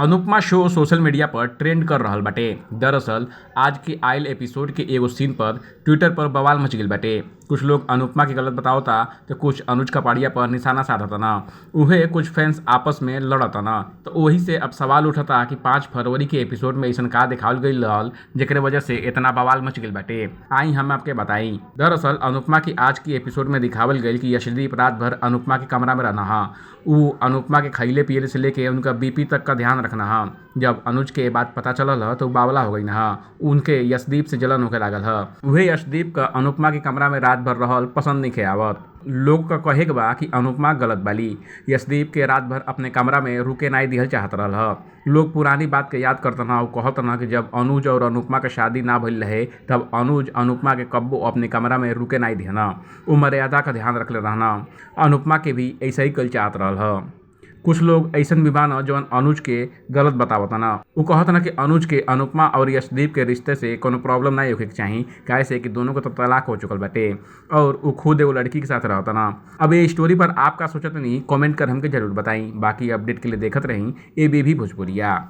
अनुपमा शो social media पर trend कर रहल बाटे। दरअसल आज के आयल एपिसोड के एगो सीन पर ट्विटर पर बवाल मच गईल बाटे। कुछ लोग अनुपमा के गलत बतावता तो कुछ अनुज कपाड़िया पर निशाना साधता। उहे कुछ फैंस आपस में लड़ता। तो वही से अब सवाल उठता कि 5 फरवरी के एपिसोड में ऐसा का दिखावल गईल रहल जेकरे वजह से इतना बवाल मच गईल बाटे। आई हम आपके बताई। दरअसल अनुपमा की आज की एपिसोड में दिखावल गईल कि यशदीप रात भर अनुपमा के कमरा में रहना हा। उ अनुपमा के खइले पियले से लेके उनका बीपी तक का ध्यान रखना हा। जब अनुज के बात पता चलल ह तो बावला हो गई ना। उनके यशदीप से जलन होके लागल ह। उहे यशदीप का अनुपमा के कमरा में रात भर रहल पसंद नहीं आवत। लोग का कहे के बा कि अनुपमा गलत बाली। यशदीप के रात भर अपने कमरा में रुके नाई दिहल चाहत रहल ह। लोग पुरानी बात के याद करतना और कहतना कि जब अनुज और अनुपमा के शादी ना भइल रहे तब अनुज अनुपमा के कब्बो अपने कमरा में रुके नाई दिहना। उ मर्यादा का ध्यान रखले रहना। अनुपमा के भी ऐसा ही कल चाहत रहल ह। कुछ लोग ऐसन भी बान जौन अनुज के गलत बतावतना। उ कहतना कि अनुज के अनुपमा और यशदीप के रिश्ते से कोनो प्रॉब्लम नहीं होके के चाही, काहे से कि दोनों को तो तलाक हो चुकल बाटे और उ खुद एगो लड़की के साथ रहतना। अब ये स्टोरी पर आप का सोचतनी कमेंट कर हमके जरूर बताई। बाकी अपडेट के लिए देखत रही एबीवी भोजपुरिया।